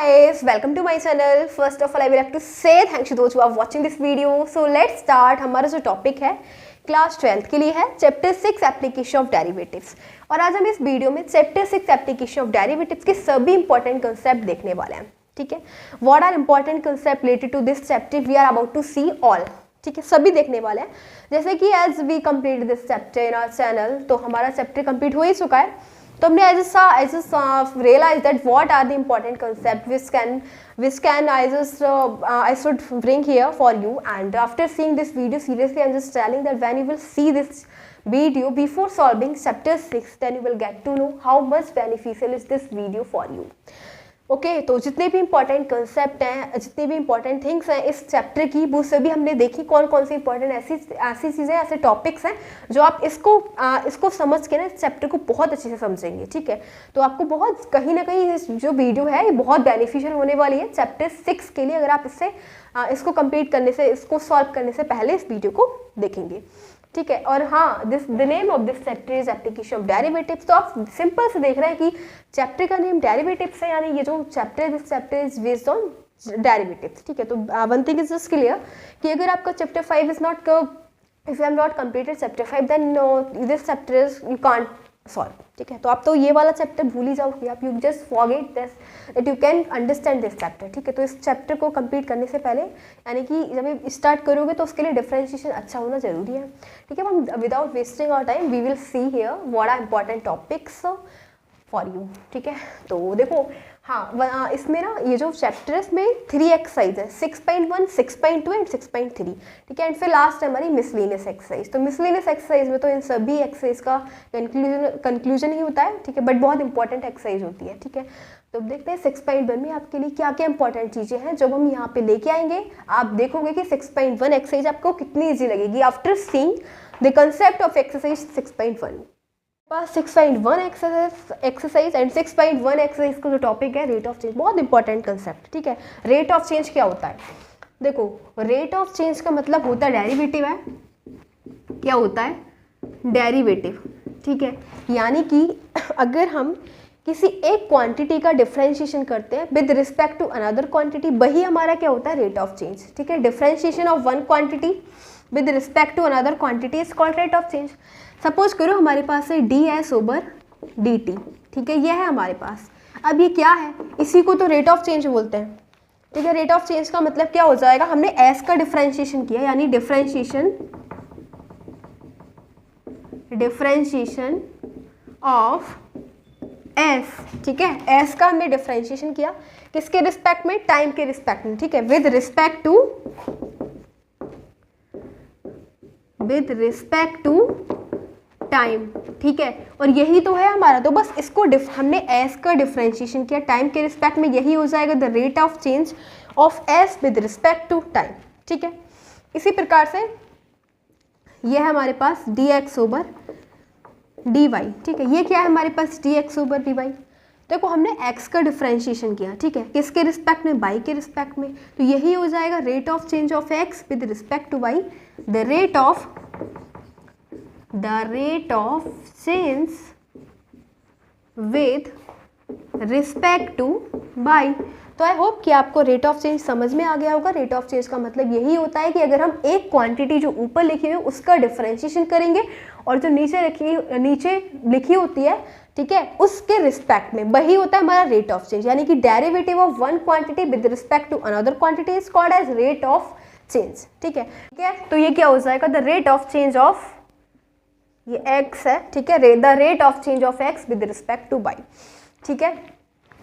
guys, welcome to my channel. First of all, I would like to say thanks to those who are watching this video. So let's start. हमारा जो topic है class 12 के लिए है chapter 6 application of derivatives. और आज हम इस वीडियो में चैप्टर 6 एप्लीकेशन ऑफ डेरिवेटिव्स के सभी इंपॉर्टेंट कंसेप्ट देखने वाले हैं। ठीक है, what are important concept related to this chapter we are about to see all. ठीक है, सभी देखने वाले हैं। जैसे कि as we complete this chapter in our channel, तो हमारा चैप्टर कंप्लीट हो ही चुका है। तो हमने I just realized that what are the important concepts which can I should bring here for you. And after seeing this video, seriously I'm just telling that when you will see this video before solving chapter 6, then you will get to know how much beneficial is this video for you. Okay तो जितने भी important concept हैं, जितने भी important things हैं इस chapter की, वो सभी हमने देखी। कौन कौन सी इंपॉर्टेंट ऐसी चीज़ें, ऐसे टॉपिक्स हैं जो आप इसको समझ के ना इस चैप्टर को बहुत अच्छे से समझेंगे। ठीक है, तो आपको बहुत कहीं ना कहीं इस जो वीडियो है ये बहुत बेनिफिशियल होने वाली है चैप्टर 6 के लिए, अगर आप इसको कंप्लीट करने से, इसको सॉल्व करने से पहले इस वीडियो को देखेंगे। ठीक है, और हाँ, the name of this chapter is application of derivatives. तो आप सिंपल से देख रहे हैं कि चैप्टर का नेम डेरिवेटिव्स है, यानी ये जो चैप्टर है this chapter is based on derivatives. ठीक है, तो one thing is just clear कि अगर आपका chapter 5 is not, if you have not completed chapter 5 then this chapter is you can't solve. ठीक है, तो आप तो ये वाला चैप्टर भूल ही जाओगे, आप you just forget this that you can understand this chapter. ठीक है, तो इस चैप्टर को कंप्लीट करने से पहले, यानी कि जब स्टार्ट करोगे तो उसके लिए डिफरेंशिएशन अच्छा होना जरूरी है। ठीक है, हम without wasting our time we will see here what are important topics for you. ठीक है, तो देखो हाँ, इसमें ना ये जो चैप्टर है इसमें 3 एक्सरसाइज है, 6.1, 6.2 एंड 6.3। ठीक है, एंड फिर लास्ट है हमारी मिसलेनियस एक्सरसाइज। तो मिसलेनियस एक्सरसाइज में तो इन सभी एक्सरसाइज का कंक्लूजन ही होता है। ठीक है, बट बहुत इंपॉर्टेंट एक्सरसाइज होती है। ठीक है, तो देखते हैं 6.1 में आपके लिए क्या क्या इंपॉर्टेंट चीज़ें हैं। जब हम यहाँ पे लेके आएंगे आप देखोगे कि 6.1 एक्सरसाइज आपको कितनी ईजी लगेगी after seeing the concept of exercise 6.1। 6.1 exercise and 6.1 exercise का जो टॉपिक है रेट ऑफ चेंज, बहुत इंपॉर्टेंट कंसेप्ट। ठीक है, रेट ऑफ चेंज क्या होता है? देखो, रेट ऑफ चेंज का मतलब होता है डेरिवेटिव है। क्या होता है? डेरिवेटिव। ठीक है, यानी कि अगर हम किसी एक क्वांटिटी का डिफरेंशिएशन करते हैं with respect to another quantity, वही हमारा क्या होता है? Rate of change. ठीक है, differentiation of one quantity with respect to another quantity is called rate of change. Suppose करो हमारे पास है ds ओवर dt। ठीक है, ये है हमारे पास। अब ये क्या है? इसी को तो रेट ऑफ चेंज बोलते हैं। ठीक है, रेट ऑफ चेंज का मतलब क्या हो जाएगा? हमने s का डिफरेंशिएशन किया, यानी डिफरेंशिएशन ऑफ s। ठीक है, s का हमने डिफरेंशिएशन किया किसके रिस्पेक्ट में? टाइम के रिस्पेक्ट में। ठीक है, विद रिस्पेक्ट टू टाइम। ठीक है, और यही तो है हमारा। तो बस इसको हमने s का डिफरेंशिएशन किया टाइम के रिस्पेक्ट में, यही हो जाएगा the rate of change of s with respect to time. ठीक है, इसी प्रकार से ये है हमारे पास dx ओवर dy। ठीक है, ये क्या है हमारे पास? dx over dy। देखो हमने x का डिफरेंशिएशन किया। ठीक है, किसके रिस्पेक्ट में? y के रिस्पेक्ट में। तो यही हो जाएगा rate of change of x with respect to y, the rate of change with respect to y। तो आई होप कि आपको रेट ऑफ चेंज समझ में आ गया होगा। रेट ऑफ चेंज का मतलब यही होता है कि अगर हम एक क्वांटिटी जो ऊपर लिखी हुई है उसका डिफरेंशिएशन करेंगे और जो नीचे लिखी होती है, ठीक है, उसके रिस्पेक्ट में, वही होता है हमारा रेट ऑफ चेंज। यानी कि derivative of one quantity with respect to another quantity is called as rate of change. ठीक है, ठीक है, तो ये क्या हो जाएगा? The rate of change of, ये x है। ठीक है, the rate of change of x with respect to y। ठीक है,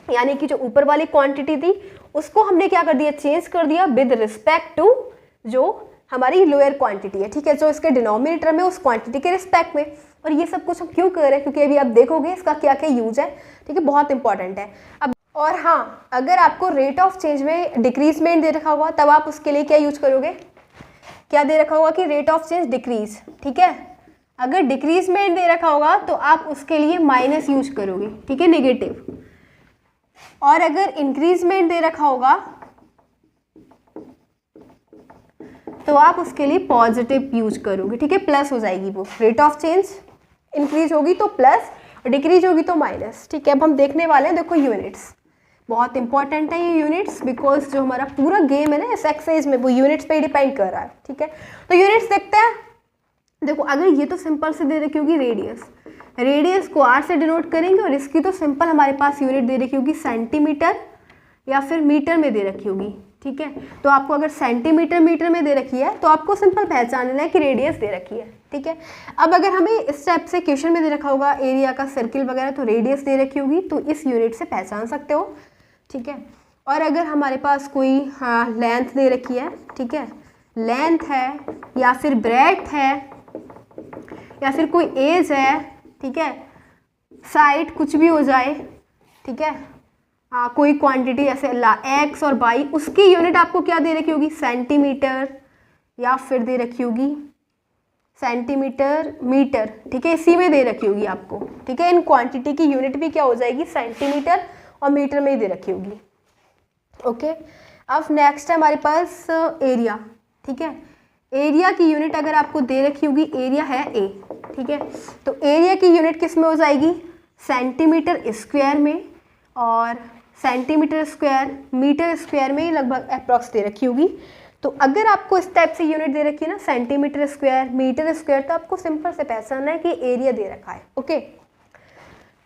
यानी कि जो ऊपर वाली क्वांटिटी थी उसको हमने क्या कर दिया? चेंज कर दिया विद रिस्पेक्ट टू जो हमारी लोअर क्वांटिटी है। ठीक है, जो इसके डिनोमिनेटर में उस क्वांटिटी के रिस्पेक्ट में। और ये सब कुछ हम क्यों कर रहे हैं? क्योंकि अभी आप देखोगे इसका क्या क्या यूज है। ठीक है, बहुत इंपॉर्टेंट है। अब और हाँ, अगर आपको रेट ऑफ चेंज में डिक्रीजमेंट दे रखा होगा तब आप उसके लिए क्या यूज करोगे? क्या दे रखा होगा कि रेट ऑफ चेंज डिक्रीज। ठीक है, अगर डिक्रीजमेंट दे रखा होगा तो आप उसके लिए माइनस यूज करोगे। ठीक है, नेगेटिव। और अगर इंक्रीजमेंट दे रखा होगा तो आप उसके लिए पॉजिटिव यूज करोगे। ठीक है, प्लस हो जाएगी वो। रेट ऑफ चेंज इंक्रीज होगी तो प्लस और डिक्रीज होगी तो माइनस। ठीक है, अब हम देखने वाले हैं, देखो यूनिट्स। बहुत इंपॉर्टेंट है ये यूनिट्स, बिकॉज जो हमारा पूरा गेम है ना इस एक्सरसाइज में वो यूनिट्स पे ही डिपेंड कर रहा है, ठीक है। तो यूनिट्स देखते हैं। देखो अगर ये तो सिंपल से दे रखी होगी रेडियस को आर से डिनोट करेंगे, और इसकी तो सिंपल हमारे पास यूनिट दे रखी होगी सेंटीमीटर या फिर मीटर में दे रखी होगी, ठीक है। तो आपको अगर सेंटीमीटर मीटर में दे रखी है तो आपको सिंपल पहचानना है कि रेडियस दे रखी है, ठीक है। अब अगर हमें इस टाइप से क्वेश्चन में दे रखा होगा एरिया का सर्किल वगैरह, तो रेडियस दे रखी होगी, तो इस यूनिट से पहचान सकते हो, ठीक है। और अगर हमारे पास कोई लेंथ दे रखी है, ठीक है, लेंथ है या फिर ब्रेड्थ है या फिर कोई एज है, ठीक है, साइड कुछ भी हो जाए, ठीक है, कोई क्वांटिटी जैसे एक्स और वाई, उसकी यूनिट आपको क्या दे रखी होगी, सेंटीमीटर या फिर दे रखी होगी सेंटीमीटर मीटर, ठीक है, इसी में दे रखी होगी आपको, ठीक है। इन क्वांटिटी की यूनिट भी क्या हो जाएगी, सेंटीमीटर और मीटर में ही दे रखी होगी, ओके। अब नेक्स्ट है हमारे पास एरिया, ठीक है। एरिया की यूनिट अगर आपको दे रखी होगी, एरिया है ए, ठीक है, तो एरिया की यूनिट किस में हो जाएगी, सेंटीमीटर स्क्वायर में, और सेंटीमीटर स्क्वायर मीटर स्क्वायर में ही लगभग अप्रॉक्स दे रखी होगी। तो अगर आपको इस टाइप से यूनिट दे रखी है ना, सेंटीमीटर स्क्वायर मीटर स्क्वायर, तो आपको सिंपल से पहचानना है कि एरिया दे रखा है, ओके।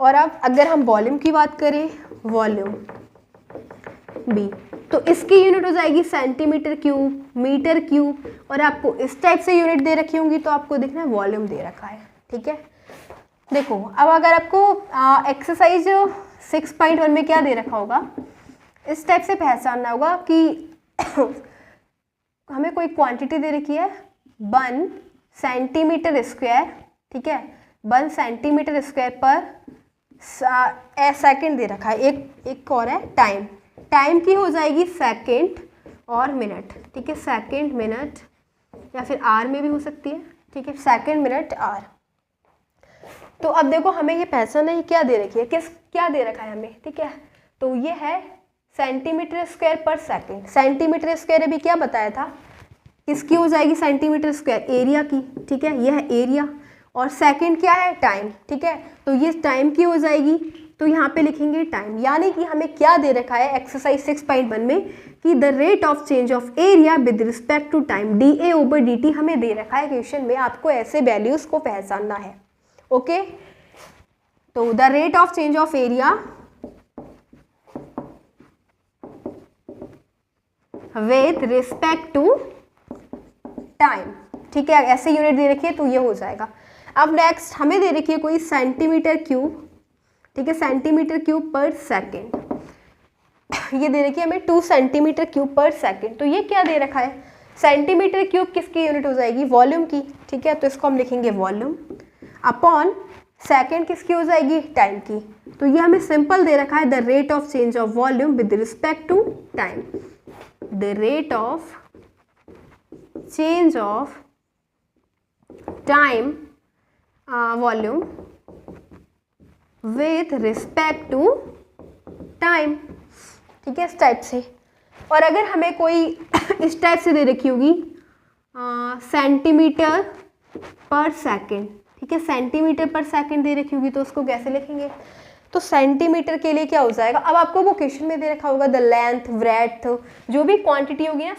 और अब अगर हम वॉल्यूम की बात करें, वॉल्यूम बी, तो इसकी यूनिट हो जाएगी सेंटीमीटर क्यूब मीटर क्यूब, और आपको इस टाइप से यूनिट दे रखी होंगी तो आपको देखना है वॉल्यूम दे रखा है, ठीक है। देखो अब अगर आपको एक्सरसाइज 6.1 में क्या दे रखा होगा, इस टाइप से पहचानना होगा कि हमें कोई क्वांटिटी दे रखी है 1 सेंटीमीटर स्क्वायर, ठीक है, 1 सेंटीमीटर स्क्वायर पर सेकंड दे रखा है, एक और है टाइम की हो जाएगी सेकंड और मिनट, ठीक है, सेकंड मिनट या फिर आर में भी हो सकती है, ठीक है, सेकंड मिनट आर। तो अब देखो हमें ये पहचान है क्या दे रखी है, क्या दे रखा है हमें, ठीक है। तो ये है सेंटीमीटर स्क्वायर पर सेकंड, सेंटीमीटर स्क्वायर अभी क्या बताया था, किसकी हो जाएगी सेंटीमीटर स्क्वायर, एरिया की, ठीक है, यह है एरिया, और सेकंड क्या है, टाइम, ठीक है, तो ये टाइम की हो जाएगी, तो यहाँ पे लिखेंगे टाइम। यानी कि हमें क्या दे रखा है एक्सरसाइज 6.1 में कि the rate of change of area with respect to time dA/dt हमें दे रखा है क्वेश्चन में, आपको ऐसे वैल्यूज को पहचानना है, ओके। तो the rate of change of area with respect to time, ठीक है, ऐसे यूनिट दे रखी है तो ये हो जाएगा। अब नेक्स्ट हमें दे रखी है कोई सेंटीमीटर क्यूब, ठीक है, सेंटीमीटर क्यूब पर सेकेंड, ये दे रखी है हमें 2 सेंटीमीटर क्यूब पर सेकेंड, तो ये क्या दे रखा है, सेंटीमीटर क्यूब किसकी यूनिट हो जाएगी, वॉल्यूम की, ठीक है, तो इसको हम लिखेंगे वॉल्यूम अपॉन सेकेंड किसकी हो जाएगी, टाइम की। तो ये हमें सिंपल दे रखा है the rate of change of volume with respect to time, the rate of change of time volume with respect to time, ठीक है, इस टाइप से। और अगर हमें कोई इस टाइप से दे रखी होगी सेंटीमीटर पर सेकंड, ठीक है, सेंटीमीटर पर सेकंड दे रखी होगी तो उसको कैसे लिखेंगे, तो सेंटीमीटर के लिए क्या हो जाएगा, अब आपको वो क्वेश्चन में दे रखा होगा द लेंथ ब्रेड्थ, जो भी क्वांटिटी होगी ना,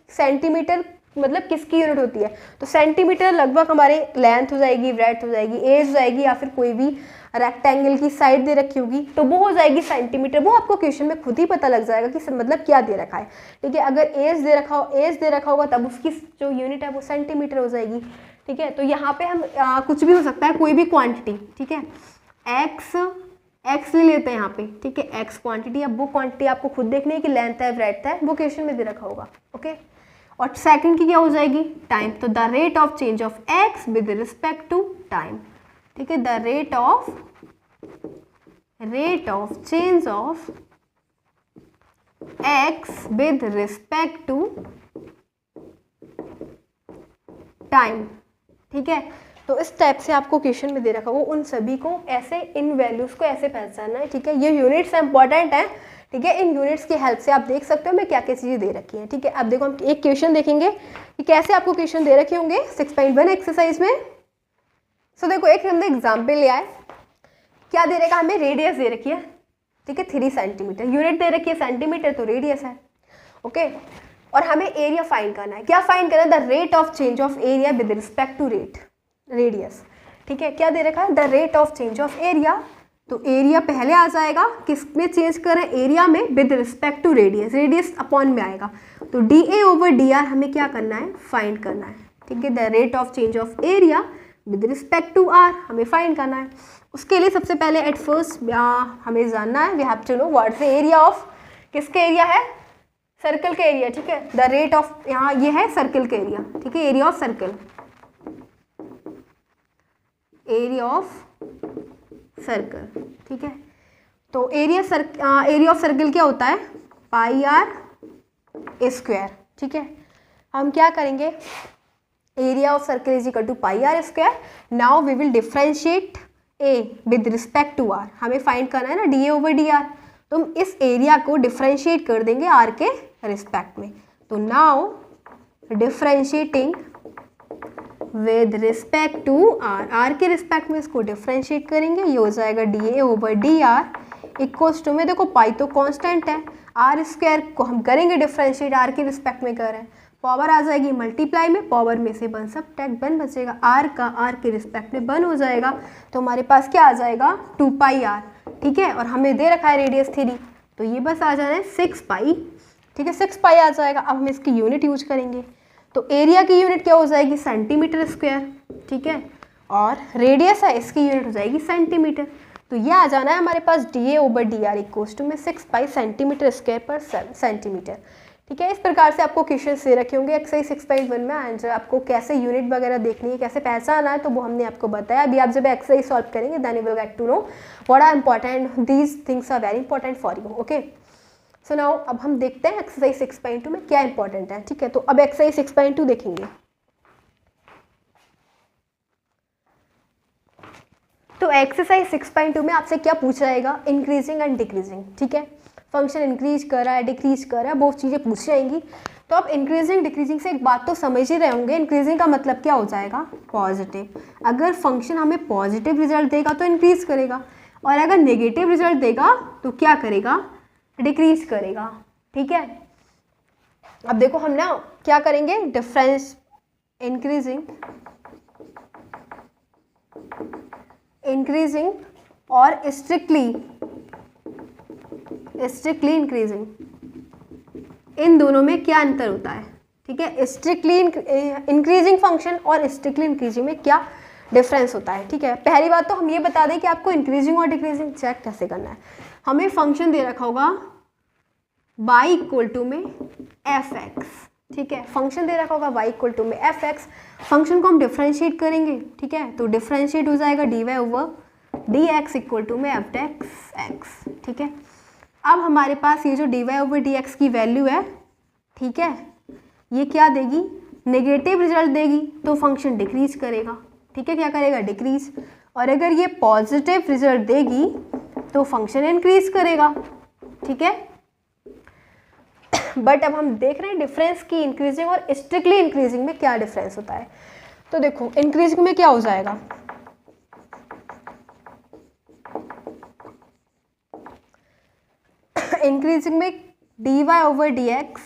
सेंटीमीटर मतलब किसकी यूनिट होती है, तो सेंटीमीटर लगभग हमारे लेंथ हो जाएगी, ब्रेड्थ हो जाएगी, एज हो जाएगी, या फिर कोई भी रेक्टेंगल की साइड दे रखी होगी तो वो हो जाएगी सेंटीमीटर। वो आपको क्वेश्चन में खुद ही पता लग जाएगा कि मतलब क्या दे रखा है, ठीक है। अगर एज दे रखा होगा तब उसकी जो यूनिट है वो सेंटीमीटर हो जाएगी, ठीक है। तो यहाँ पे हम कुछ भी हो सकता है, कोई भी क्वांटिटी, ठीक है, एक्स ले लेते हैं यहाँ पे, ठीक है, एक्स क्वांटिटी। अब वो क्वांटिटी आपको खुद देखनी है कि लेंथ है ब्रेड्थ है, वो क्वेश्चन में दे रखा होगा, ओके। और सेकंड की क्या हो जाएगी, टाइम, तो the rate of change of x with respect to time, ठीक है, the rate of change of x with respect to time, ठीक है। तो इस टाइप से आपको क्वेश्चन में दे रखा हो, उन सभी को ऐसे इन वैल्यूज को ऐसे पहचानना है, ठीक है। ये यूनिट्स इंपॉर्टेंट है, ठीक है, इन यूनिट्स की हेल्प से आप देख सकते हो मैं क्या क्या चीज़ें दे रखी हैं, ठीक है। अब देखो हम एक क्वेश्चन देखेंगे कि कैसे आपको क्वेश्चन दे रखे होंगे 6.1 एक्सरसाइज में। सो देखो एक हमने एग्जाम्पल लिया है, क्या दे रखा हमें, रेडियस दे रखी है, ठीक है 3 सेंटीमीटर, यूनिट दे रखी है सेंटीमीटर तो रेडियस है। ओके और हमें एरिया फाइंड करना है। क्या फाइंड करना है? The rate of change of area with respect to radius. ठीक है क्या दे रखा है? The rate of change of area, तो एरिया पहले आ जाएगा, किस में चेंज करें? एरिया में with respect to radius, radius upon में आएगा, तो d A over D r हमें क्या करना है? फाइंड करना है। ठीक है the rate of change of area with respect to r हमें फाइंड करना है। उसके लिए सबसे पहले एट फर्स्ट हमें जानना है, we have to know what is the area of, किसका एरिया है? सर्कल का एरिया। ठीक है द रेट ऑफ, यहाँ ये है सर्कल का एरिया। ठीक है area of circle, area of circle. ठीक है तो एरिया ऑफ सर्कल क्या होता है? Pi r square. ठीक है हम क्या करेंगे? Area of circle is equal to pi r square. Now we will differentiate A with respect to r, हमें फाइंड करना है ना d A over D r, तो हम इस एरिया को डिफरेंशिएट कर देंगे आर के रिस्पेक्ट में। तो now differentiating with respect to R, R के रिस्पेक्ट में इसको डिफरेंशिएट करेंगे, ये हो जाएगा D A over D R equals to में, देखो पाई तो कांस्टेंट है, आर स्क्वायर को हम करेंगे डिफरेंशिएट, आर के रिस्पेक्ट में कर रहे हैं, पावर आ जाएगी मल्टीप्लाई में, पावर में से वन सब टैक वन बचेगा, आर का आर के रिस्पेक्ट में वन हो जाएगा, तो हमारे पास क्या आ जाएगा? 2 पाई आर। ठीक है और हमें दे रखा है रेडियस 3, तो ये बस आ जाना है 6 पाई। ठीक है 6 पाई आ जाएगा। अब हम इसकी यूनिट यूज करेंगे, तो एरिया की यूनिट क्या हो जाएगी? Centimetre square. ठीक है और रेडियस है इसकी यूनिट हो जाएगी सेंटीमीटर, तो ये आ जाना है हमारे पास D A over D R equals to में 6 पाई सेंटीमीटर स्क्वायर पर सेंटीमीटर। ठीक है इस प्रकार से आपको क्वेश्चन दे रखे होंगे एक्सरसाइज 6.1 में, एंड आपको कैसे यूनिट वगैरह देखनी है, कैसे पहचाना है, तो वो हमने आपको बताया। अभी आप जब एक्सरसाइज सॉल्व करेंगे then you will get to know what are important, these things are very important for you. Okay so now अब हम देखते हैं एक्सरसाइज 6.2 में क्या इंपॉर्टेंट है। ठीक है तो अब एक्सरसाइज 6.2 देखेंगे। तो एक्सरसाइज 6.2 में आपसे क्या पूछा जाएगा? Increasing and decreasing. ठीक है फंक्शन इंक्रीज कर रहा है, डिक्रीज कर रहा है, बहुत चीज़ें पूछ जाएंगी। तो आप इंक्रीजिंग डिक्रीजिंग से एक बात तो समझ ही रहे होंगे, इंक्रीजिंग का मतलब क्या हो जाएगा? पॉजिटिव। अगर फंक्शन हमें पॉजिटिव रिजल्ट देगा तो इंक्रीज करेगा, और अगर नेगेटिव रिजल्ट देगा तो क्या करेगा? डिक्रीज करेगा। ठीक है अब देखो हम ना क्या करेंगे? डिफरेंस इंक्रीजिंग और स्ट्रिक्टली इंक्रीजिंग, इन दोनों में क्या अंतर होता है? ठीक है स्ट्रिक्टली इंक्रीजिंग फंक्शन और स्ट्रिक्टली इंक्रीजिंग में क्या डिफरेंस होता है? ठीक है पहली बात तो हम ये बता दें कि आपको इंक्रीजिंग और डिक्रीजिंग चेक कैसे करना है। हमें फंक्शन दे रखा होगा y इक्वल टू में एफ एक्स। ठीक है फंक्शन दे रखा होगा y इक्वल टू में एफ एक्स, फंक्शन को हम डिफरेंशिएट करेंगे। ठीक है तो डिफरेंशिएट हो जाएगा D Y over D X equal to में एफ एक्स एक्स। ठीक है अब हमारे पास ये जो D Y over D X की वैल्यू है, ठीक है ये क्या देगी? नेगेटिव रिजल्ट देगी, तो फंक्शन डिक्रीज करेगा। ठीक है क्या करेगा? डिक्रीज। और अगर ये पॉजिटिव रिजल्ट देगी तो फंक्शन इंक्रीज करेगा। ठीक है बट अब हम देख रहे हैं डिफरेंस की इंक्रीजिंग और स्ट्रिक्टली इंक्रीजिंग में क्या डिफरेंस होता है। तो देखो इंक्रीजिंग में क्या हो जाएगा? इंक्रीजिंग में D Y over D X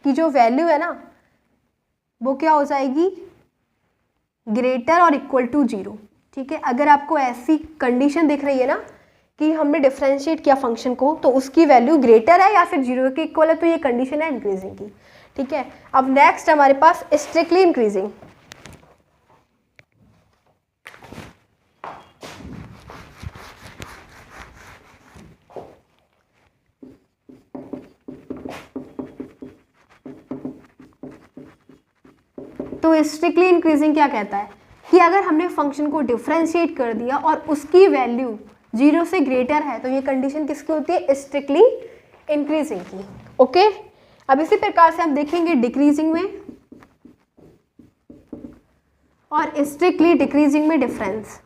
की जो वैल्यू है ना वो क्या हो जाएगी? ग्रेटर और इक्वल टू 0। ठीक है अगर आपको ऐसी कंडीशन दिख रही है ना कि हमने डिफरेंशिएट किया फंक्शन को तो उसकी वैल्यू ग्रेटर है या फिर 0 के इक्वल है, तो ये कंडीशन है इंक्रीजिंग की। ठीक है अब नेक्स्ट हमारे पास स्ट्रिक्टली इंक्रीजिंग। तो स्ट्रिक्टली इंक्रीजिंग क्या कहता है कि अगर हमने फंक्शन को डिफरेंशिएट कर दिया और उसकी वैल्यू 0 से ग्रेटर है तो ये कंडीशन किसकी होती है? स्ट्रिक्टली इंक्रीजिंग की। ओके अब इसी प्रकार से हम देखेंगे डिक्रीजिंग में और स्ट्रिक्टली डिक्रीजिंग में डिफरेंस।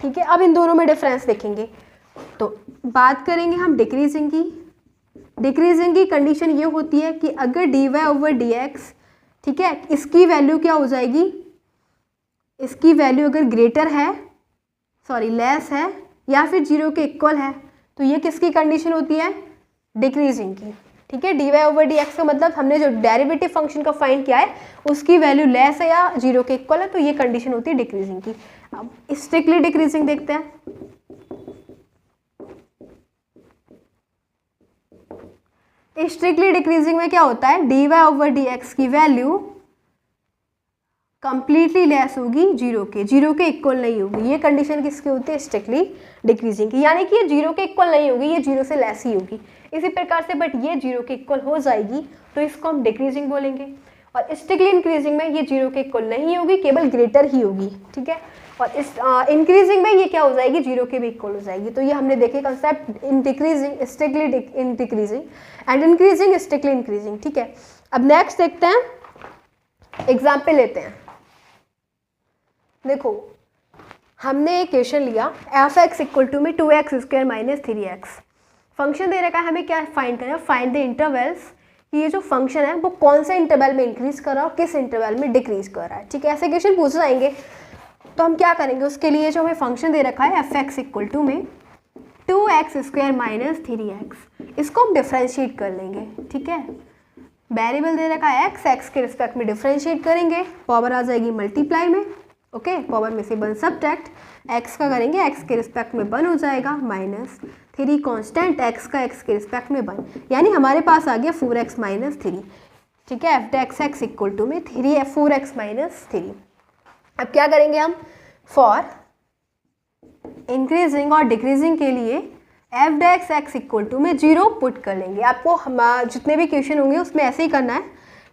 ठीक है अब इन दोनों में डिफरेंस देखेंगे। तो बात करेंगे हम डिक्रीजिंग की। डिक्रीजिंग की कंडीशन ये होती है कि अगर D Y over D X, ठीक है इसकी वैल्यू क्या हो जाएगी? इसकी वैल्यू अगर ग्रेटर है, सॉरी लेस है या फिर 0 के इक्वल है, तो ये किसकी कंडीशन होती है? डिक्रीजिंग की। ठीक है, dy/dx का मतलब हमने जो डेरिवेटिव फंक्शन का फाइंड किया है उसकी वैल्यू लेस है या 0 के इक्वल है, तो ये कंडीशन होती है डिक्रीजिंग की। अब स्ट्रिक्टली डिक्रीजिंग देखते हैं। स्ट्रिक्टली डिक्रीजिंग में क्या होता है? dy/dx की वैल्यू कंप्लीटली लेस होगी 0 के इक्वल नहीं होगी। ये कंडीशन किसकी होती है? स्ट्रिक्टली डिक्रीजिंग की, यानी कि ये 0 के इक्वल नहीं होगी, ये 0 से लेस ही होगी। इसी प्रकार से बट ये 0 के इक्वल हो जाएगी तो इसको हम डिक्रीजिंग बोलेंगे। और स्ट्रिक्टली इंक्रीजिंग में ये 0 के इक्वल नहीं होगी, केवल ग्रेटर ही होगी। ठीक है, और इस इंक्रीजिंग में ये क्या हो जाएगी? 0 के भी इक्वल हो जाएगी। तो ये हमने देखे concept in decreasing strictly decreasing and increasing strictly increasing. ठीक है, अब नेक्स्ट देखते हैं, एग्जाम्पल लेते हैं। देखो हमने एक क्वेश्चन लिया f(x) = में 2x² - 3x। फंक्शन दे रखा है, हमें क्या फाइंड करना है? फाइंड द इंटरवल्स कि ये जो फंक्शन है वो कौन से इंटरवल में इंक्रीज कर रहा है और किस इंटरवल में डिक्रीज कर रहा है। ठीक है, ऐसे क्वेश्चन पूछ जाएंगे तो हम क्या करेंगे? उसके लिए जो हमें फंक्शन दे रखा है f(x) = में 2x² - 3x, इसको हम डिफ्रेंशिएट कर लेंगे। ठीक है, वेरिएबल दे रखा है x के रिस्पेक्ट में डिफ्रेंशिएट करेंगे, पावर आ जाएगी मल्टीप्लाई में। ओके, पावर में से 1 सब्ट्रैक्ट, x का करेंगे x के रिस्पेक्ट में 1 हो जाएगा, -3 कांस्टेंट x का x के रिस्पेक्ट में 1, यानी हमारे पास आ गया 4x - 3। ठीक है, f(x) = में 4x - 3। अब क्या करेंगे हम? फॉर इंक्रीजिंग और डिक्रीजिंग के लिए f(x) = में 0 पुट कर लेंगे। आपको जितने भी क्वेश्चन होंगे उसमें ऐसे ही करना है।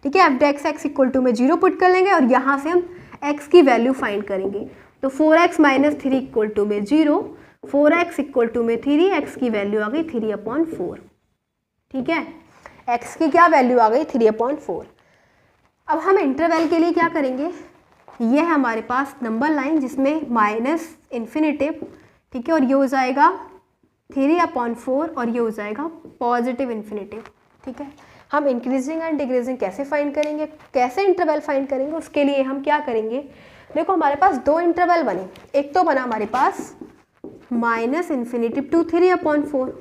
ठीक है, f(x) = में 0 पुट कर लेंगे और यहाँ से हम x की वैल्यू फाइंड करेंगे। तो 4x - 3 = में 0, 4x = में 3, x की वैल्यू आ गई 3/4। ठीक है, x की क्या वैल्यू आ गई? 3/4। अब हम इंटरवल के लिए क्या करेंगे? ये है हमारे पास नंबर लाइन जिसमें माइनस इन्फिनेटिव, ठीक है, और ये हो जाएगा 3/4 और ये हो जाएगा पॉजिटिव इन्फिनेटिव। ठीक है, हम इंक्रीजिंग एंड डिक्रीजिंग कैसे फाइंड करेंगे, कैसे इंटरवल फाइंड करेंगे? उसके लिए हम क्या करेंगे? देखो हमारे पास 2 इंटरवल बने, एक तो बना हमारे पास -∞ to 3/4,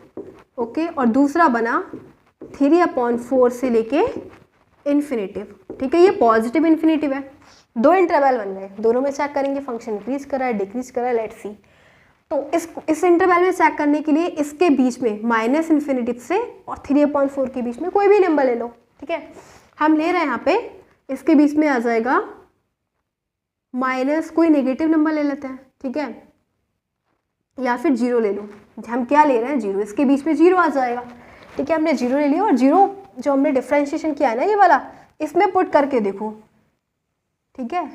ओके, और दूसरा बना 3/4 से लेके इन्फिनेटिव। ठीक है, ये पॉजिटिव इन्फिनेटिव है। 2 इंटरवल बन गए, दोनों में चेक करेंगे फंक्शन इंक्रीज कर रहा है डिक्रीज कर रहा है, लेट्स सी। तो इस इंटरवल में चेक करने के लिए इसके बीच में -∞ से और 3/4 के बीच में कोई भी नंबर ले लो। ठीक है, हम ले रहे हैं यहाँ पे, इसके बीच में आ जाएगा माइनस कोई नेगेटिव नंबर ले लेते हैं। ठीक है, या फिर 0 ले लो। हम क्या ले रहे हैं? 0, इसके बीच में 0 आ जाएगा। ठीक है, हमने 0 ले लिया और 0 जो हमने डिफ्रेंशिएशन किया है ना ये वाला, इसमें पुट करके देखो। ठीक है,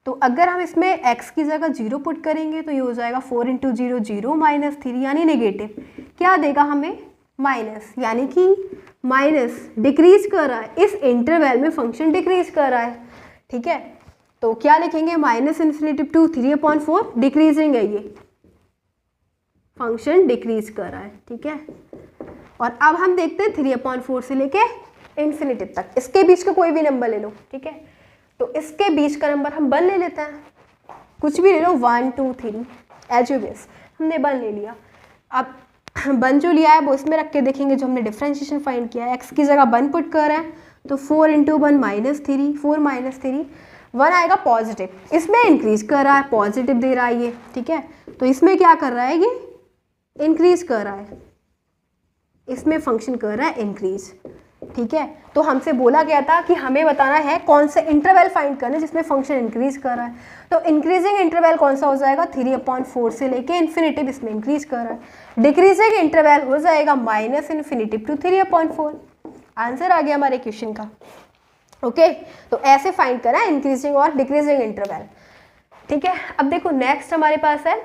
तो अगर हम इसमें x की जगह 0 पुट करेंगे तो ये हो जाएगा 4 × 0 0 - 3 यानी नेगेटिव। क्या देगा हमें? माइनस, यानी कि माइनस डिक्रीज कर रहा है, इस इंटरवल में फंक्शन डिक्रीज कर रहा है। ठीक है, तो क्या लिखेंगे? -∞ to 3/4 डिक्रीजिंग है, ये फंक्शन डिक्रीज कर रहा है। ठीक है, और अब हम देखते हैं 3/4 से लेके इन्फिनिटी तक, इसके बीच का कोई भी नंबर ले लो। ठीक है, तो इसके बीच का नंबर हम 1 ले लेते हैं, कुछ भी ले लो, 1 2 3 एज यू विश। हमने 1 ले लिया। अब 1 जो लिया है वो इसमें रख के देखेंगे, जो हमने डिफ्रेंशिएशन फाइंड किया है, x की जगह 1 पुट कर रहे हैं तो 4 × 1 -3, 4 - 3, 1 आएगा पॉजिटिव, इसमें इंक्रीज कर रहा है, पॉजिटिव दे रहा है ये। ठीक है, तो इसमें क्या कर रहा है? ये इंक्रीज कर रहा है, इसमें फंक्शन कर रहा है इंक्रीज। ठीक है, तो हमसे बोला गया था कि हमें बताना है कौन से इंटरवल फाइंड करना है जिसमें फंक्शन इंक्रीज कर रहा है। तो इंक्रीजिंग इंटरवल कौन सा हो जाएगा? 3/4 से लेके इन्फिनेटिव, इसमें इंक्रीज कर रहा है। डिक्रीजिंग इंटरवल हो जाएगा -∞ to 3/4। आंसर आ गया हमारे क्वेश्चन का। ओके, तो ऐसे फाइंड करा इंक्रीजिंग और डिक्रीजिंग इंटरवल। ठीक है, अब देखो नेक्स्ट हमारे पास है,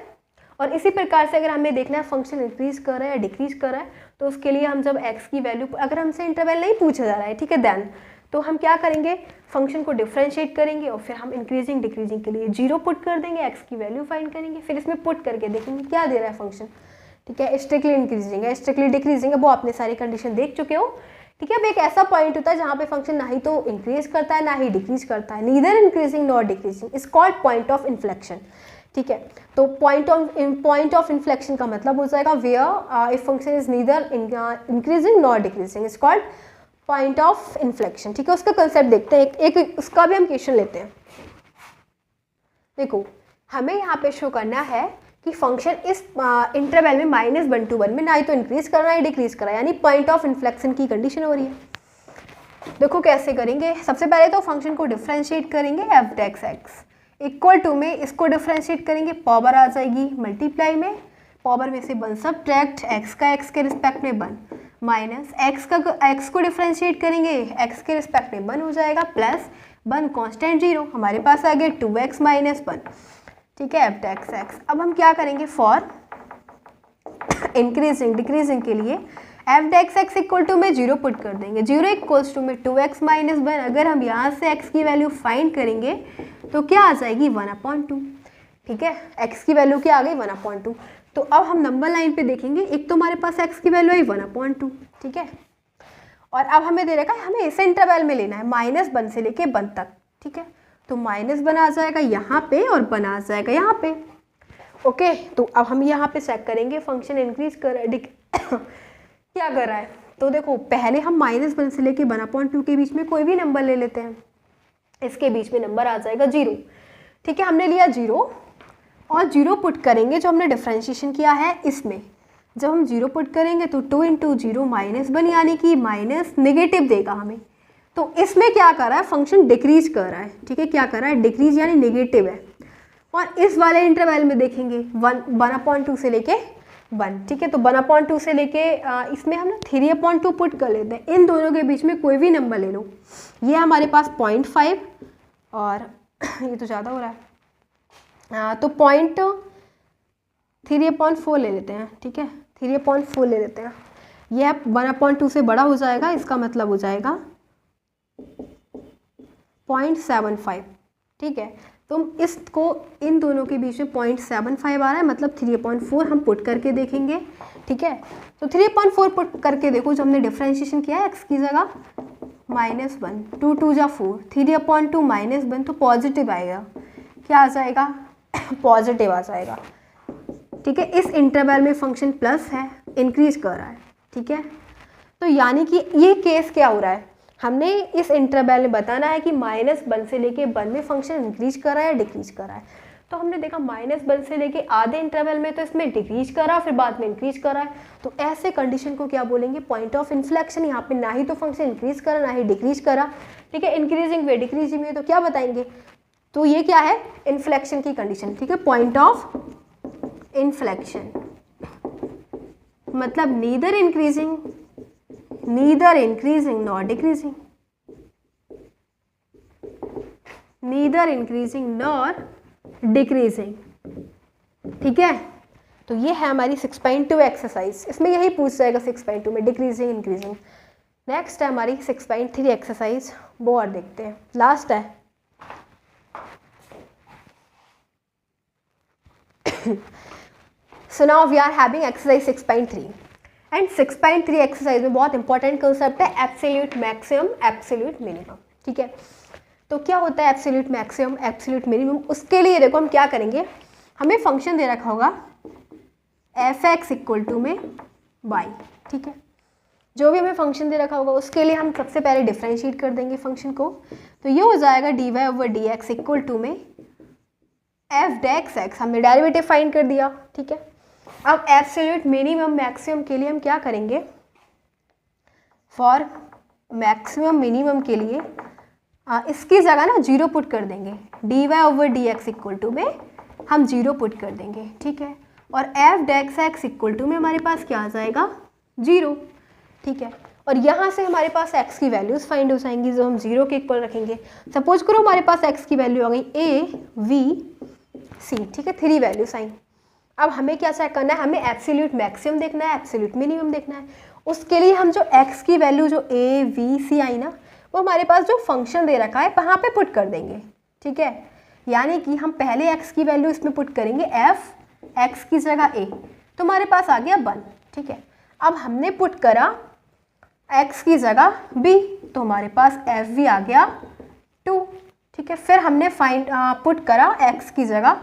और इसी प्रकार से अगर हमें देखना है फंक्शन इंक्रीज कर रहा है या डिक्रीज कर रहा है, तो उसके लिए हम जब x की वैल्यू, अगर हमसे इंटरवल नहीं पूछा जा रहा है, ठीक है, देन तो हम क्या करेंगे? फंक्शन को डिफ्रेंशिएट करेंगे और फिर हम इंक्रीजिंग डिक्रीजिंग के लिए 0 पुट कर देंगे, x की वैल्यू फाइंड करेंगे, फिर इसमें पुट करके देखेंगे क्या दे रहा है फंक्शन। ठीक है, स्ट्रिक्टली इंक्रीजिंग है, स्ट्रिक्टली डिक्रीजिंग है, वो आपने सारी कंडीशन देख चुके हो ठीक है। अब एक ऐसा पॉइंट होता है जहाँ पे फंक्शन ना ही तो इंक्रीज करता है ना ही डिक्रीज करता है, neither increasing nor decreasing, is called point of inflection. ठीक है, तो पॉइंट ऑफ इन्फ्लेक्शन का मतलब हो जाएगा where if function is neither increasing nor decreasing, is called point of inflection. ठीक है, उसका कंसेप्ट देखते हैं, एक उसका भी हम क्वेश्चन लेते हैं। देखो हमें यहाँ पे शो करना है कि फंक्शन इस इंटरवल में -1 to 1 में ना ही तो इंक्रीज कर रहा है डिक्रीज कर रहा है, यानी पॉइंट ऑफ इन्फ्लेक्शन की कंडीशन हो रही है। देखो कैसे करेंगे, सबसे पहले तो फंक्शन को डिफरेंशिएट करेंगे F dash X equal to में इसको डिफरेंशिएट करेंगे, पावर आ जाएगी मल्टीप्लाई में, पावर में से 1 सब्ट्रैक्ट एक्स का एक्स के रिस्पेक्ट में 1 माइनस एक्स को डिफरेंशिएट करेंगे एक्स के रिस्पेक्ट में 1 हो जाएगा, प्लस 1 कांस्टेंट 0, हमारे पास आ गया 2x माइनस 1। ठीक है, एफ डेक्स एक्स। अब हम क्या करेंगे, फॉर इंक्रीजिंग डिक्रीजिंग के लिए F dash X equal to में 0 पुट कर देंगे, 0 इक्वल्स टू में 2x माइनस 1। अगर हम यहाँ से x की वैल्यू फाइंड करेंगे तो क्या आ जाएगी 1/2। ठीक है, x की वैल्यू क्या आ गई 1/2। तो अब हम नंबर लाइन पे देखेंगे, एक तो हमारे पास x की वैल्यू आई 1/2। ठीक है, और अब हमें दे रखा है हमें इस इंटरवल में लेना है -1 से लेके 1 तक। ठीक है, तो -1 आ जाएगा यहाँ पे और 1 आ जाएगा यहाँ पे। ओके, तो अब हम यहाँ पे चेक करेंगे फंक्शन इंक्रीज कर क्या कर रहा है। तो देखो पहले हम -1 से लेके 1/2 के बीच में कोई भी नंबर ले लेते हैं, इसके बीच में नंबर आ जाएगा 0। ठीक है, हमने लिया 0 और 0 पुट करेंगे जो हमने डिफरेंशिएशन किया है इसमें। जब हम 0 पुट करेंगे तो 2 × 0 -1 यानी कि माइनस नेगेटिव देगा हमें। तो इसमें क्या कर रहा है, फंक्शन डिक्रीज कर रहा है। ठीक है, क्या कर रहा है, डिक्रीज यानी नेगेटिव है। और इस वाले इंटरवल में देखेंगे 1/2 से लेके 1। ठीक है, तो 1/2 से लेके इसमें हम ना 3/2 पुट कर लेते हैं। इन दोनों के बीच में कोई भी नंबर ले लो, ये हमारे पास 0.5 और ये तो ज़्यादा हो रहा है, तो 3/4 ले लेते हैं। ठीक है, 3/4 ले लेते हैं, यह 1/2 से बड़ा हो जाएगा, इसका मतलब हो जाएगा 0.75। ठीक है, तो इसको इन दोनों के बीच में 0.75 आ रहा है, मतलब 3/4 हम पुट करके देखेंगे। ठीक है, तो 3/4 पुट करके देखो, जो हमने डिफरेंशिएशन किया है एक्स की जगह -1, 2 2 जा 4, 3/2 -1 तो पॉजिटिव आएगा। क्या आ जाएगा, पॉजिटिव आ जाएगा। ठीक है, इस इंटरवल में फंक्शन प्लस है, इंक्रीज कर रहा है। ठीक है, तो यानी कि ये केस क्या हो रहा है, हमने इस इंटरवल में बताना है कि -1 से लेके 1 में फंक्शन इंक्रीज कर रहा है या डिक्रीज कर रहा है। तो हमने देखा -1 से लेके आधे इंटरवल में तो इसमें डिक्रीज कर रहा है, फिर बाद में इंक्रीज कर रहा है। तो ऐसे कंडीशन को क्या बोलेंगे, पॉइंट ऑफ इन्फ्लेक्शन। यहाँ पे ना ही तो फंक्शन इंक्रीज कर रहा ना ही डिक्रीज कर रहा। ठीक है, इंक्रीजिंग वे डिक्रीजिंग वे, तो क्या बताएंगे, तो ये क्या है, इन्फ्लेक्शन की कंडीशन। ठीक है, पॉइंट ऑफ इन्फ्लेक्शन मतलब neither increasing nor decreasing, neither increasing nor decreasing। ठीक है, तो ये है हमारी 6.2 एक्सरसाइज, इसमें यही पूछ जाएगा 6.2 में डिक्रीजिंग इंक्रीजिंग। नेक्स्ट है हमारी 6.3 एक्सरसाइज, वो और देखते हैं, लास्ट है। So now we are having exercise 6.3 and 6.3 exercise में बहुत इंपॉर्टेंट कंसेप्ट है एब्सोल्यूट मैक्सिमम एब्सोल्यूट मिनिमम। ठीक है, तो क्या होता है एब्सोल्यूट मैक्सिमम एब्सोल्यूट मिनिमम, उसके लिए देखो हम क्या करेंगे, हमें फंक्शन दे रखा होगा f(x) इक्वल टू में y। ठीक है, जो भी हमें फंक्शन दे रखा होगा उसके लिए हम सबसे पहले डिफरेंशिएट कर देंगे फंक्शन को, तो ये हो जाएगा dy/dx इक्वल टू में f डेक्स x, हमने डेरिवेटिव फाइंड कर दिया। ठीक है, अब एब्सोल्यूट मिनिमम मैक्सिमम के लिए हम क्या करेंगे, फॉर मैक्सिमम मिनिमम के लिए इसकी जगह ना 0 पुट कर देंगे, dy/dx इक्वल टू में हम 0 पुट कर देंगे। ठीक है, और f dash x equal to में हमारे पास क्या आ जाएगा 0। ठीक है, और यहाँ से हमारे पास x की वैल्यूज़ फाइंड हो जाएंगी जो हम 0 के इक्वल रखेंगे। सपोज करो हमारे पास x की वैल्यू आ गई a v c। ठीक है, 3 वैल्यूज आई। अब हमें क्या चेक करना है, हमें एब्सोल्यूट मैक्सिमम देखना है, एब्सोल्यूट मिनिमम देखना है। उसके लिए हम जो x की वैल्यू जो a v c आई ना, वो हमारे पास जो फंक्शन दे रखा है वहाँ पे पुट कर देंगे। ठीक है, यानी कि हम पहले x की वैल्यू इसमें पुट करेंगे f x की जगह a, तो हमारे पास आ गया 1। ठीक है, अब हमने पुट करा x की जगह b, तो हमारे पास एफ भी आ गया 2, ठीक है। फिर हमने पुट करा x की जगह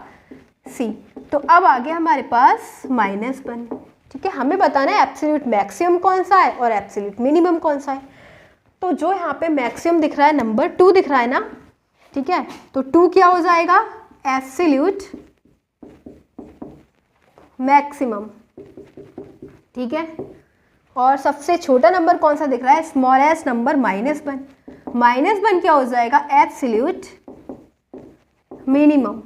c, तो अब आ गया हमारे पास -1, ठीक है। हमें बताना है एब्सोल्यूट मैक्सिमम कौन सा है और एब्सोल्यूट मिनिमम कौन सा है। तो जो यहाँ पे मैक्सिमम दिख रहा है नंबर 2 दिख रहा है ना, ठीक है, तो 2 क्या हो जाएगा, एब्सोल्यूट मैक्सिमम, ठीक है। और सबसे छोटा नंबर कौन सा दिख रहा है, स्मॉलेस्ट नंबर -1, -1 क्या हो जाएगा, एब्सोल्यूट मिनिमम।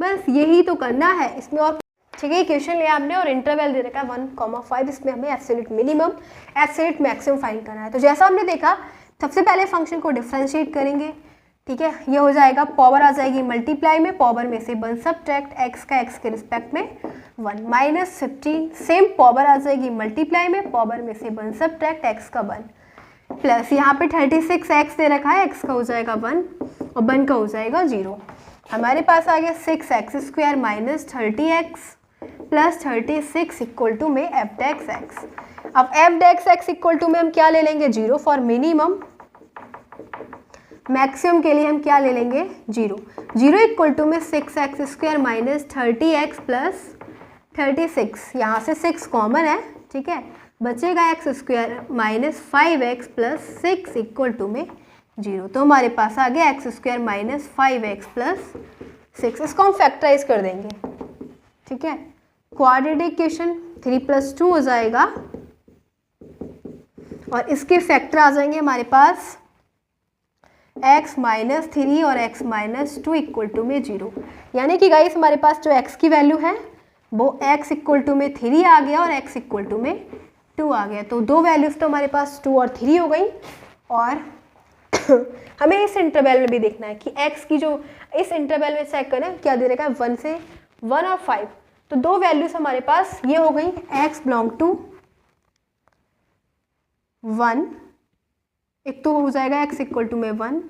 बस यही तो करना है इसमें, और ठीक है। क्वेश्चन लिया हमने और इंटरवल दे रखा है 1,5, इसमें हमें absolute minimum absolute maximum find करना है। तो जैसा हमने देखा, सबसे पहले फंक्शन को डिफरेंशिएट करेंगे, ठीक है। ये हो जाएगा, पावर आ जाएगी मल्टीप्लाई में, पावर में से 1 सब्ट्रैक्ट, x का x के रिस्पेक्ट में 1 -15, सेम पावर आ जाएगी मल्टीप्लाई में, पावर में से 1 सब्ट्रैक्ट x का 1, प्लस यहाँ पे 36x दे रखा है, x का हो जाएगा 1 और 1 का हो जाएगा 0। हमारे पास आ गया 6x² - 30x plus 36 equal to में f डेक्स x। अब f dash x equal to में हम क्या ले लेंगे, 0 फॉर मिनिमम, मैक्सिमम के लिए हम क्या ले लेंगे, 0। 0 इक्वल टू में 6x² - 30x प्लस 36, यहाँ से 6 कॉमन है, ठीक है, बचेगा x² - 5x plus 6 equal to में 0। तो हमारे पास आ गया x² - 5x प्लस 6। इसको हम फैक्टराइज कर देंगे, ठीक है। क्वाड्रेटिक इक्वेशन 3 + 2 हो जाएगा और इसके फैक्टर आ जाएंगे हमारे पास x - 3 और x - 2 इक्वल टू में 0। यानी कि गाइस हमारे पास जो x की वैल्यू है वो x इक्वल टू में 3 आ गया और x इक्वल टू में 2 आ गया। तो दो वैल्यूज तो हमारे पास 2 और 3 हो गई। और हमें इस इंटरवल में भी देखना है कि x की जो इस इंटरवल में चेक करें क्या दे रखा है, 1 से 1 और 5, तो दो वैल्यूज हमारे पास ये हो गई, x बिलोंग टू 1, एक तो हो जाएगा x इक्वल टू में 1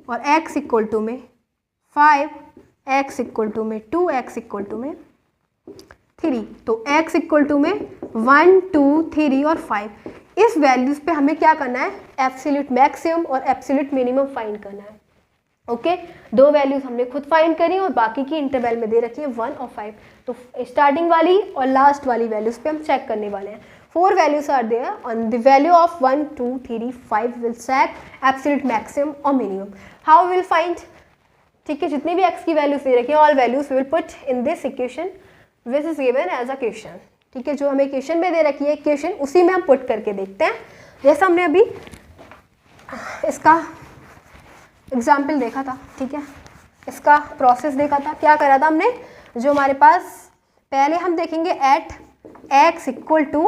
और x इक्वल टू में 5, x इक्वल टू में 2, x इक्वल टू में 3। तो x इक्वल टू में 1, 2, 3 और 5, इस वैल्यूज पे हमें क्या करना है, एब्सोल्यूट मैक्सिमम और एब्सोल्यूट मिनिमम फाइंड करना है। ओके, दो वैल्यूज हमने खुद फाइंड करी और बाकी की इंटरवल में दे रखी है 1 और 5। तो स्टार्टिंग वाली और लास्ट वाली वैल्यूज पे हम चेक करने वाले हैं। 4 values are there on the value of 1, 2, 3, 5 will check absolute maximum और मिनिमम। हाउ विल फाइंड, ठीक है, जितनी भी x की वैल्यूज दे रखी है all values will put in this equation which is given as a question, ठीक है। जो हमें क्वेश्चन में दे रखी है इक्वेशन उसी में हम पुट करके देखते हैं। जैसा हमने अभी इसका एग्जाम्पल देखा था, ठीक है, इसका प्रोसेस देखा था, क्या करा था हमने, जो हमारे पास पहले हम देखेंगे एट x इक्वल टू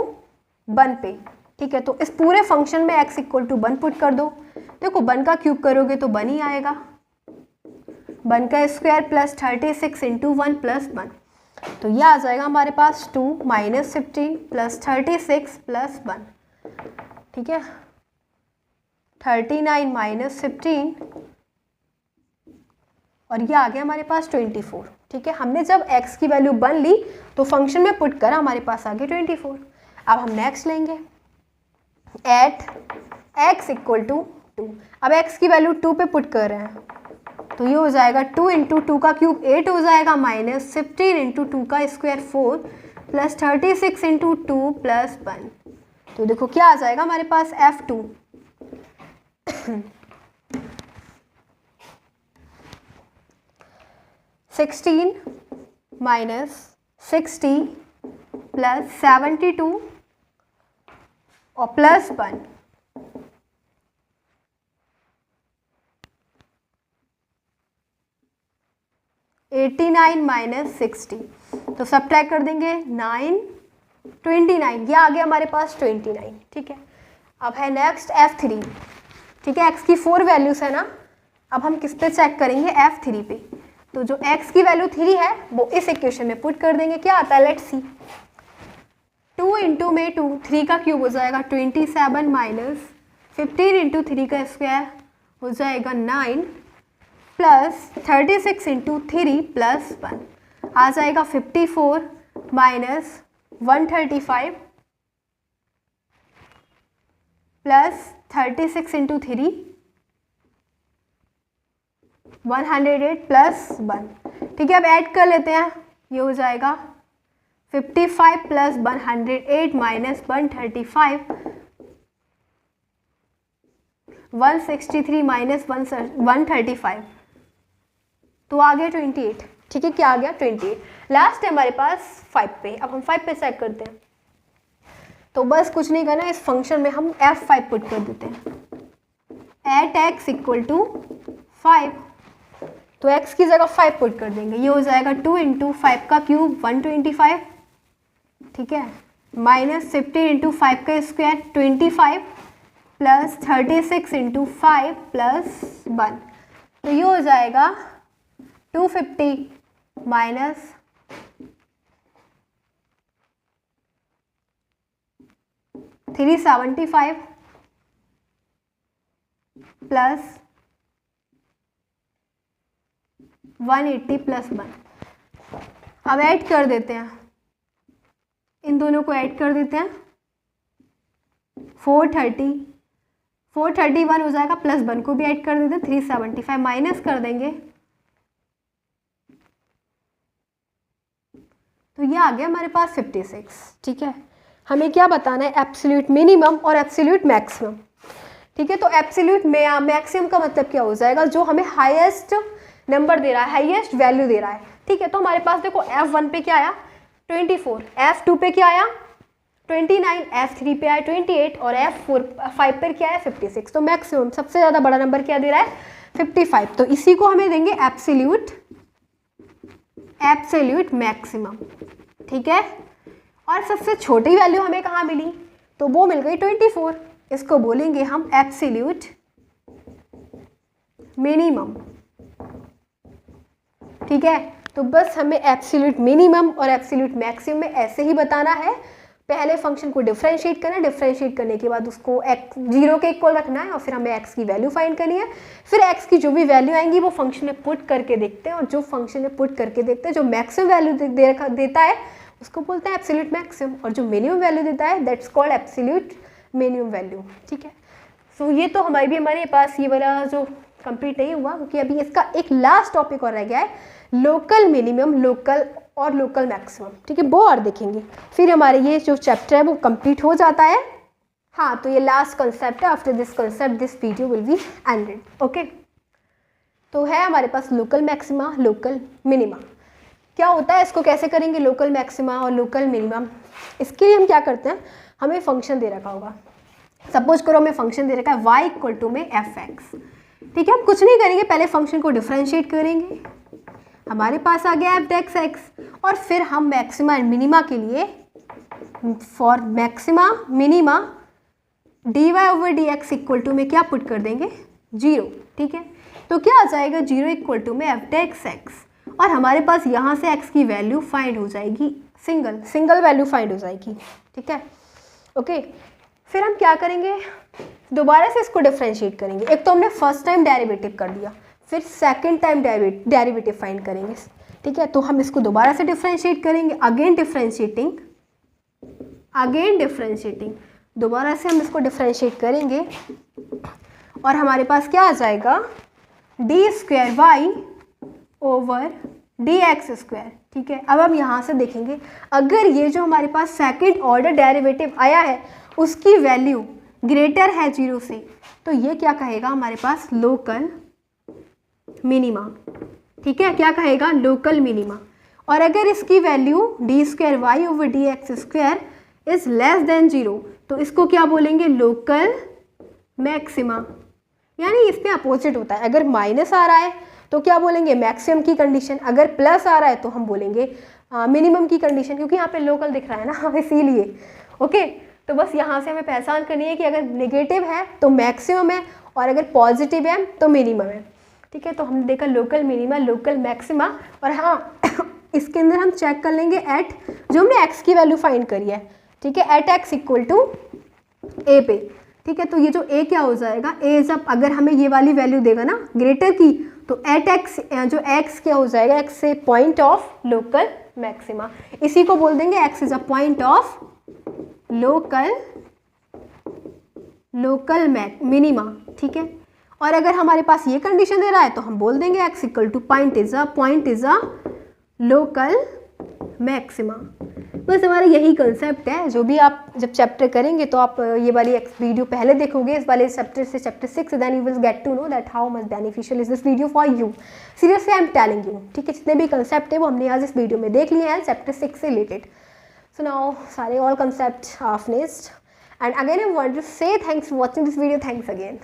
1 पे, ठीक है। तो इस पूरे फंक्शन में x इक्वल टू 1 पुट कर दो। देखो 1 का क्यूब करोगे तो 1 ही आएगा, 1 का स्क्वायर प्लस 36 इंटू 1 प्लस 1, तो यह आ जाएगा हमारे पास 2 - 15 प्लस 36 प्लस 1, ठीक है, 39 - 15 और ये आ गया हमारे पास 24, ठीक है। हमने जब x की वैल्यू 1 ली तो फंक्शन में पुट करा, हमारे पास आ गया 24। अब हम नेक्स्ट लेंगे एट x इक्वल टू 2। अब x की वैल्यू 2 पे पुट कर रहे हैं तो ये हो जाएगा 2 इंटू 2 का क्यूब 8 हो जाएगा, माइनस 15 इंटू 2 का स्क्वायर 4 प्लस 36 इंटू 2 प्लस 1। तो देखो क्या आ जाएगा हमारे पास F2 16 माइनस 60 प्लस 72 और प्लस 1, $89 माइनस 60, तो सब्ट्रैक्ट कर देंगे 9, 29, ये आ गया हमारे पास 29, ठीक है। अब है नेक्स्ट F3, ठीक है, x की 4 वैल्यूज है ना, अब हम किस पे चेक करेंगे, F3 पे। तो जो x की वैल्यू 3 है वो इस इक्वेशन में पुट कर देंगे, क्या आता है लेट्स सी, 2 इंटू में 2, 3 का क्यूब हो जाएगा 27 माइनस 15 इंटू 3 का स्क्वायर हो जाएगा 9 प्लस 36 इंटू 3 प्लस 1 आ जाएगा 54 माइनस 135 प्लस 36 इंटू 3 108 प्लस 1। ठीक है, अब ऐड कर लेते हैं, ये हो जाएगा 55 प्लस 108 माइनस 135 163 माइनस 135 तो आ गया 28। ठीक है, क्या आ गया 28। लास्ट है हमारे पास 5 पे। अब हम 5 पे चेक करते हैं, तो बस कुछ नहीं करना, इस फंक्शन में हम f5 पुट कर देते हैं एट x इक्वल टू 5। तो x की जगह 5 पुट कर देंगे, ये हो जाएगा 2 इंटू 5 का क्यूब 125। ठीक है, माइनस 15 इंटू 5 का स्क्वायर 25 प्लस 36 इंटू 5 प्लस 1। तो ये हो जाएगा 250 माइनस 375 प्लस 180 प्लस 1। अब ऐड कर देते हैं, इन दोनों को ऐड कर देते हैं, 431 हो जाएगा, प्लस 1 को भी ऐड कर देते हैं, 375 माइनस कर देंगे, तो ये आ गया हमारे पास 56। ठीक है, हमें क्या बताना है, एब्सोल्यूट मिनिमम और एब्सोल्यूट मैक्सिमम। ठीक है, तो एब्सोल्यूट मैक्सिमम का मतलब क्या हो जाएगा, जो हमें हाईएस्ट नंबर दे रहा है, हाईएस्ट वैल्यू दे रहा है। ठीक है, तो हमारे पास देखो F1 पे क्या आया 24, F2 पे क्या आया 29, F3 पे आया 28 और F5 पर क्या है 56। तो मैक्सिमम सबसे ज़्यादा बड़ा नंबर क्या दे रहा है 55। तो इसी को हमें देंगे एब्सोल्यूट मैक्सिमम। ठीक है, और सबसे छोटी वैल्यू हमें कहाँ मिली, तो वो मिल गई 24। इसको बोलेंगे हम एब्सोल्यूट मिनिमम। ठीक है, तो बस हमें एब्सोल्यूट मिनिमम और एब्सोल्यूट मैक्सिमम में ऐसे ही बताना है। पहले फंक्शन को डिफरेंशिएट करना है, डिफरेंशिएट करने के बाद उसको x 0 के इक्वल रखना है और फिर हमें x की वैल्यू फाइंड करनी है। फिर x की जो भी वैल्यू आएंगी वो फंक्शन में पुट करके देखते हैं, और जो फंक्शन में पुट करके देखते हैं, जो मैक्सिमम वैल्यू देता है उसको बोलते हैं एब्सोल्यूट मैक्सिमम, और जो मिनिमम वैल्यू देता है that's called absolute minimum value. ठीक है, सो ये तो हमारे पास ये वाला जो कंप्लीट नहीं हुआ, क्योंकि अभी इसका एक लास्ट टॉपिक और रह गया है, लोकल मिनिमम, लोकल और लोकल मैक्सिमम। ठीक है, वो और देखेंगे, फिर हमारे ये जो चैप्टर है वो कंप्लीट हो जाता है। हाँ, तो ये लास्ट कंसेप्ट है। After this concept this video will be ended. Okay, तो है हमारे पास लोकल मैक्सिमा, लोकल मिनिमा। क्या होता है, इसको कैसे करेंगे लोकल मैक्सिमा और लोकल मिनिमम। इसके लिए हम क्या करते हैं, हमें फंक्शन दे रखा होगा, सपोज करो हमें फंक्शन दे रखा है y इक्वल टू में fx। ठीक है, हम कुछ नहीं करेंगे, पहले फंक्शन को डिफरेंशिएट करेंगे, हमारे पास आ गया f(x), और फिर हम मैक्सिमा एंड मिनिमा के लिए for maxima minima dy/dx equal to में क्या पुट कर देंगे 0। ठीक है, तो क्या आ जाएगा 0 इक्वल टू में f(x), और हमारे पास यहाँ से x की वैल्यू फाइंड हो जाएगी, सिंगल वैल्यू फाइंड हो जाएगी। ठीक है, ओके, फिर हम क्या करेंगे, दोबारा से इसको डिफरेंशिएट करेंगे। एक तो हमने फर्स्ट टाइम डेरिवेटिव कर दिया, फिर सेकंड टाइम डेरिवेटिव फाइंड करेंगे। ठीक है, तो हम इसको दोबारा से डिफरेंशिएट करेंगे, अगेन डिफरेंशिएटिंग, दोबारा से हम इसको डिफरेंशिएट करेंगे, और हमारे पास क्या आ जाएगा d² y dx²। ठीक है, अब हम यहाँ से देखेंगे, अगर ये जो हमारे पास सेकंड ऑर्डर डेरिवेटिव आया है उसकी वैल्यू ग्रेटर है 0 से, तो ये क्या कहेगा हमारे पास लोकल मिनिमा। ठीक है, क्या कहेगा लोकल मिनिमा। और अगर इसकी value d² y dx² is less than 0, तो इसको क्या बोलेंगे लोकल मैक्सिमा। यानी इसमें अपोजिट होता है, अगर माइनस आ रहा है तो क्या बोलेंगे मैक्सिमम की कंडीशन, अगर प्लस आ रहा है तो हम बोलेंगे मिनिमम की कंडीशन, क्योंकि यहाँ पे लोकल दिख रहा है ना इसीलिए। ओके, तो बस यहाँ से हमें पहचान करनी है कि अगर नेगेटिव है तो मैक्सिमम है, और अगर पॉजिटिव है तो मिनिमम है। ठीक है, तो हमने देखा लोकल मिनिमा, लोकल मैक्सिमा, और हाँ इसके अंदर हम चेक कर लेंगे एट जो हमने x की वैल्यू फाइंड करी है। ठीक है, at x equal to a पे। ठीक है, तो ये जो a क्या हो जाएगा, a जब अगर हमें ये वाली वैल्यू देगा ना ग्रेटर की, तो एट x जो x क्या हो जाएगा, x से पॉइंट ऑफ लोकल मैक्सिमा। इसी को बोल देंगे x is a point of local local minima, ठीक है। और अगर हमारे पास ये कंडीशन दे रहा है तो हम बोल देंगे x equal two point is a local maxima. बस हमारा यही कंसेप्ट है। जो भी आप जब चैप्टर करेंगे तो आप ये वाली वीडियो पहले देखोगे, इस वाले चैप्टर से chapter 6, then you will get to know that how much beneficial is this video for you. Seriously I am telling you, ठीक है। जितने भी कंसेप्ट है वो हमने आज इस वीडियो में देख लिए हैं चैप्टर 6 से रिलेटेड। सो नाउ सारे all concept are finished and again I want to say thanks for watching this video. Thanks again.